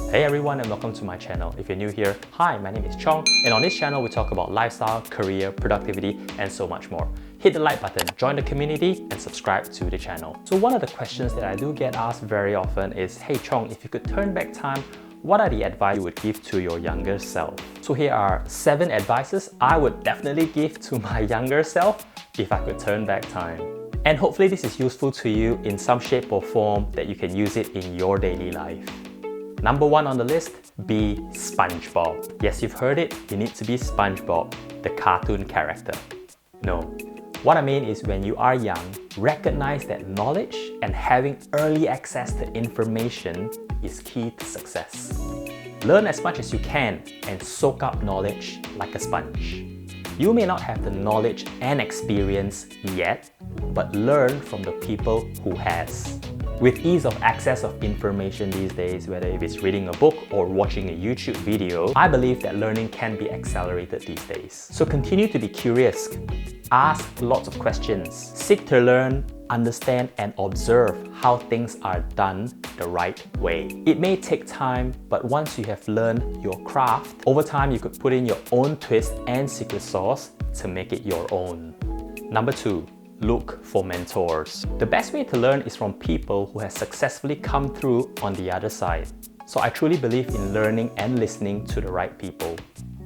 Hey everyone and welcome to my channel. If you're new here, hi, my name is Chong, and on this channel we talk about lifestyle, career, productivity and so much more. Hit the like button, join the community and subscribe to the channel. So one of the questions that I do get asked very often is, hey Chong, if you could turn back time, what are the advice you would give to your younger self? So here are 7 advices I would definitely give to my younger self if I could turn back time. And hopefully this is useful to you in some shape or form that you can use it in your daily life. Number 1 on the list, be SpongeBob. Yes, you've heard it, you need to be SpongeBob, the cartoon character. No, what I mean is when you are young, recognize that knowledge and having early access to information is key to success. Learn as much as you can and soak up knowledge like a sponge. You may not have the knowledge and experience yet, but learn from the people who has. With ease of access of information these days, whether if it's reading a book or watching a YouTube video, I believe that learning can be accelerated these days. So continue to be curious, ask lots of questions, seek to learn, understand and observe how things are done the right way. It may take time, but once you have learned your craft, over time you could put in your own twist and secret sauce to make it your own. Number 2. Look for mentors. The best way to learn is from people who have successfully come through on the other side. So I truly believe in learning and listening to the right people.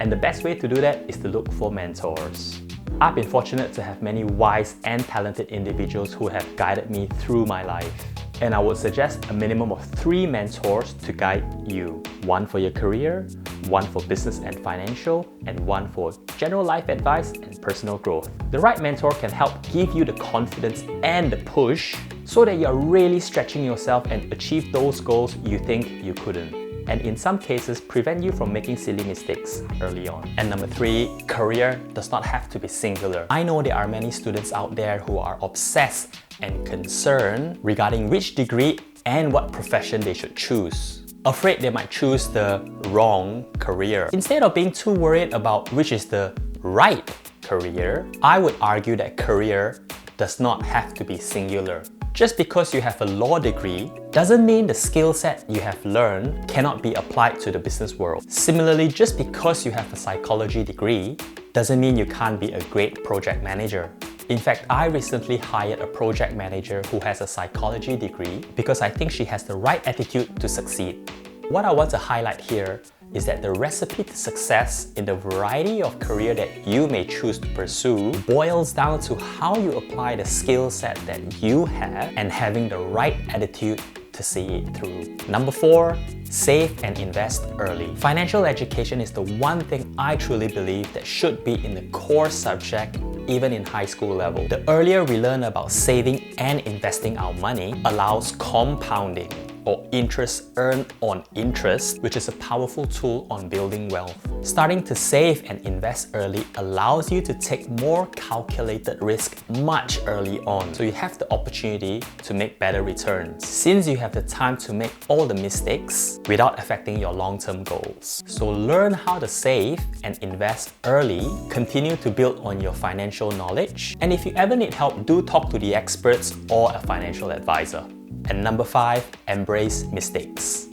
And the best way to do that is to look for mentors. I've been fortunate to have many wise and talented individuals who have guided me through my life. And I would suggest a minimum of 3 mentors to guide you. 1 for your career, 1 for business and financial, and 1 for general life advice and personal growth. The right mentor can help give you the confidence and the push so that you're really stretching yourself and achieve those goals you think you couldn't. And in some cases, prevent you from making silly mistakes early on. And number 3, career does not have to be singular. I know there are many students out there who are obsessed and concerned regarding which degree and what profession they should choose. Afraid they might choose the wrong career. Instead of being too worried about which is the right career, I would argue that career does not have to be singular. Just because you have a law degree doesn't mean the skill set you have learned cannot be applied to the business world. Similarly, just because you have a psychology degree doesn't mean you can't be a great project manager. In fact, I recently hired a project manager who has a psychology degree because I think she has the right attitude to succeed. What I want to highlight here is that the recipe to success in the variety of career that you may choose to pursue boils down to how you apply the skill set that you have and having the right attitude to see it through. Number 4, save and invest early. Financial education is the one thing I truly believe that should be in the core subject even in high school level. The earlier we learn about saving and investing our money allows compounding, or interest earned on interest, which is a powerful tool on building wealth. Starting to save and invest early allows you to take more calculated risk much early on, so you have the opportunity to make better returns, since you have the time to make all the mistakes without affecting your long-term goals. So learn how to save and invest early, continue to build on your financial knowledge, and if you ever need help, do talk to the experts or a financial advisor. And number 5, embrace mistakes.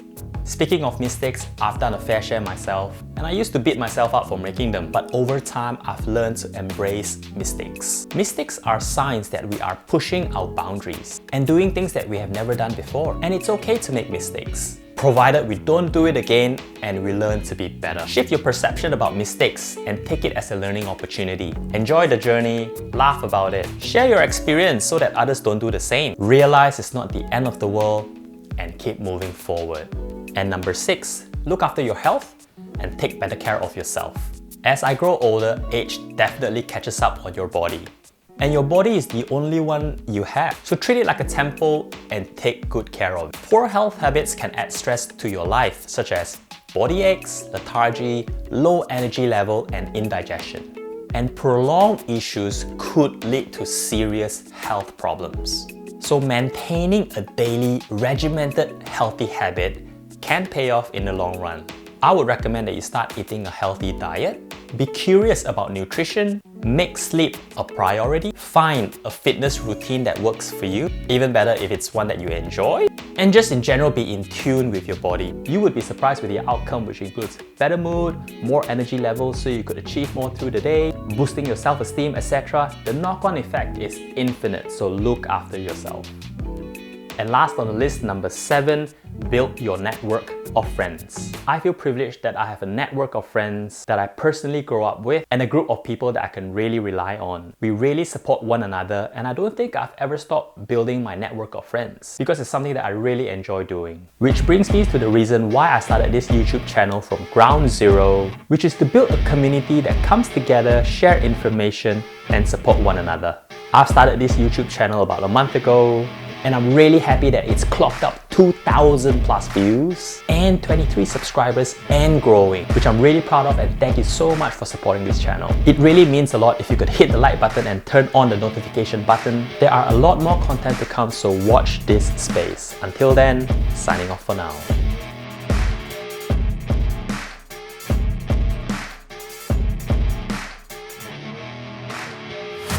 Speaking of mistakes, I've done a fair share myself, and I used to beat myself up for making them, but over time I've learned to embrace mistakes. Mistakes are signs that we are pushing our boundaries and doing things that we have never done before. And it's okay to make mistakes, provided we don't do it again and we learn to be better. Shift your perception about mistakes and take it as a learning opportunity. Enjoy the journey, laugh about it, share your experience so that others don't do the same. Realize it's not the end of the world and keep moving forward. And number 6, look after your health and take better care of yourself. As I grow older, age definitely catches up on your body. And your body is the only one you have. So treat it like a temple and take good care of it. Poor health habits can add stress to your life, such as body aches, lethargy, low energy level, and indigestion. And prolonged issues could lead to serious health problems. So maintaining a daily, regimented, healthy habit can pay off in the long run. I would recommend that you start eating a healthy diet, be curious about nutrition, make sleep a priority, find a fitness routine that works for you, even better if it's one that you enjoy, and just in general be in tune with your body. You would be surprised with the outcome, which includes better mood, more energy levels so you could achieve more through the day, boosting your self-esteem, etc. The knock-on effect is infinite, so look after yourself. And last on the list, number 7, build your network of friends. I feel privileged that I have a network of friends that I personally grow up with and a group of people that I can really rely on. We really support one another, and I don't think I've ever stopped building my network of friends because it's something that I really enjoy doing. Which brings me to the reason why I started this YouTube channel from ground zero, which is to build a community that comes together, share information, and support one another. I've started this YouTube channel about a month ago, and I'm really happy that it's clocked up 2,000 plus views and 23 subscribers and growing, which I'm really proud of, and thank you so much for supporting this channel. It really means a lot if you could hit the like button and turn on the notification button. There are a lot more content to come, so watch this space. Until then, signing off for now.